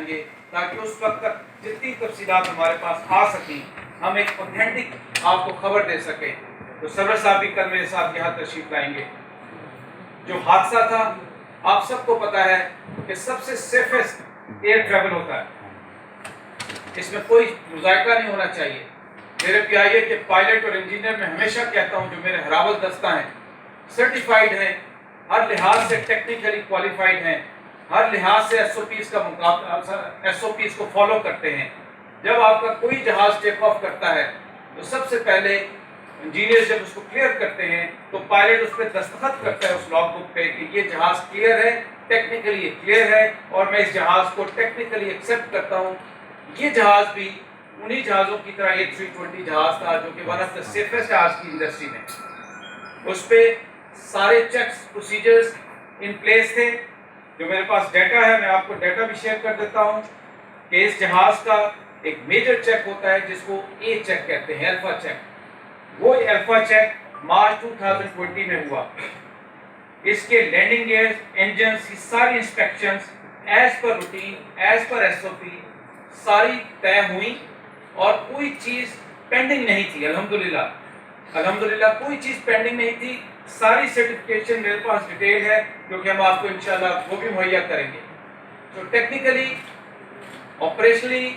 جائیں گے تاکہ اس وقت تک جتنی تفصیلات ہمارے پاس آ سکیں ہم ایک اوتھینٹک آپ کو خبر دے سکیں. تو سرور صاحب بھی کل میرے ساتھ یہاں تشریف لائیں گے. جو حادثہ تھا آپ سب کو پتا ہے کہ سب سے سیفسٹ ایئر ٹریول ہوتا ہے, اس میں کوئی مذائقہ نہیں ہونا چاہیے. میرے پیارے کہ پائلٹ اور انجینئر میں ہمیشہ کہتا ہوں جو میرے ہراول دستہ ہیں سرٹیفائیڈ ہیں, ہر لحاظ سے ٹیکنیکلی کوالیفائڈ ہیں, ہر لحاظ سے ایس او پیز کا مقابلہ ایس او پیز کو فالو کرتے ہیں. جب آپ کا کوئی جہاز ٹیک آف کرتا ہے تو سب سے پہلے انجینئر جب اس کو کلیئر کرتے ہیں تو پائلٹ اس پہ دستخط کرتا ہے اس لاگ بک پہ کہ یہ جہاز کلیئر ہے, ٹیکنیکلی کلیئر ہے اور میں اس جہاز کو ٹیکنیکلی ایکسیپٹ کرتا ہوں. یہ جہاز بھی انہی جہازوں کی طرح یہ 320 جہاز تھا جو کہ ون آف دا سیفسٹ جہاز کی انڈسٹری میں. اس پہ سارے چیکس پروسیجرز ان پلیس تھے. جو میرے پاس ڈیٹا ہے میں آپ کو ڈیٹا بھی شیئر کر دیتا ہوں کہ اس جہاز کا ایک میجر چیک ہوتا ہے جس کو اے چیک کہتے ہیں, الفا چیک. وہ الفا چیک مارچ 2020 میں ہوا. اس کے لینڈنگ گیئر انجنز کی ساری inspections as per routine as per S O P ساری طے ہوئی اور کوئی چیز پینڈنگ نہیں تھی. الحمدللہ کوئی چیز پینڈنگ نہیں تھی. ساری سرٹیفکیشن میرے پاس ڈیٹیل ہے کیونکہ ہم آپ کو انشاءاللہ وہ بھی مہیا کریں گے. تو ٹیکنیکلی آپریشنلی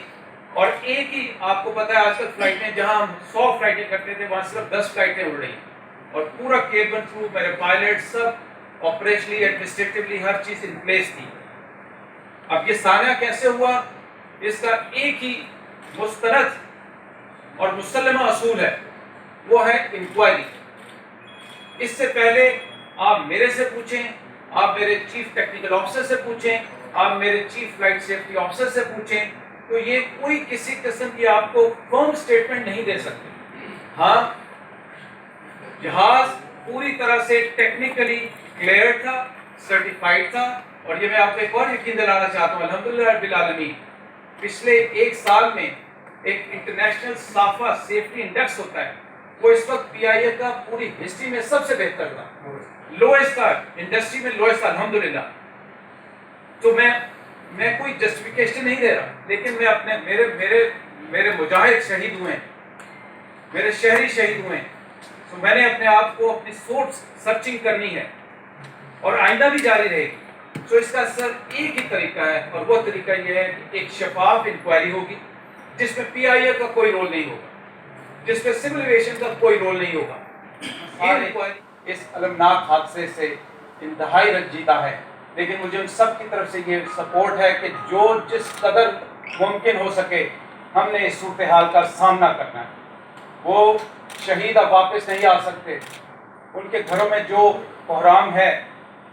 اور ایک ہی آپ کو پتا ہے آج کل فلائٹیں جہاں ہم 100 فلائٹیں کرتے تھے وہاں صرف 10 فلائٹیں اڑ رہی ہیں اور پورا کیبن کرو میرے پائلٹ سب آپریشنلی ایڈمنسٹریٹولی ہر چیز ان پلیس تھی. اب یہ سانحہ کیسے ہوا اس کا ایک ہی مستند اور مسلمہ اصول ہے, وہ ہے انکوائری. اس سے پہلے آپ میرے سے پوچھیں, آپ میرے چیف ٹیکنیکل آفیسر سے پوچھیں, آپ میرے چیف فلائٹ سیفٹی آفیسر سے پوچھیں, تو یہ کوئی کسی قسم کی آپ کو فرم سٹیٹمنٹ نہیں دے سکتے. ہاں جہاز پوری طرح سے ٹیکنیکلی کلیئر تھا, سرٹیفائیڈ تھا. اور یہ میں آپ کو ایک اور یقین دلانا چاہتا ہوں الحمدللہ رب العالمین پچھلے ایک سال میں ایک انٹرنیشنل صافہ سیفٹی انڈیکس ہوتا ہے, وہ اس وقت پی آئی اے کا پوری ہسٹری میں سب سے بہتر تھا, لوئسٹ تھا انڈسٹری میں, لوئسٹ تھا الحمدللہ. تو میں کوئی جسٹیفیکیشن نہیں دے رہا, لیکن میں اپنے میرے مجاہد شہید ہوئے ہیں, میرے شہری شہید ہوئے ہیں. تو میں نے اپنے آپ کو اپنی سورس سرچنگ کرنی ہے اور آئندہ بھی جاری رہے گی. تو اس کا اثر ایک ہی طریقہ ہے اور وہ طریقہ یہ ہے کہ ایک شفاف انکوائری ہوگی جس میں پی آئی اے کا کوئی رول نہیں ہوگا, جس میں سول ایویشن کا کوئی رول نہیں ہوگا. اس المناک حادثے سے انتہائی رنجیدہ ہے, لیکن مجھے ان سب کی طرف سے یہ سپورٹ ہے کہ جو جس قدر ممکن ہو سکے ہم نے اس صورتحال کا سامنا کرنا ہے. وہ شہید اب واپس نہیں آ سکتے, ان کے گھروں میں جو بحران ہے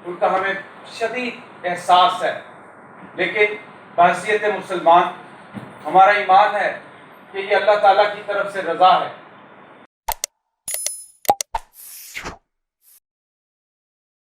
ان کا ہمیں شدید احساس ہے, لیکن بحیثیت مسلمان ہمارا ایمان ہے کہ یہ اللہ تعالیٰ کی طرف سے رضا ہے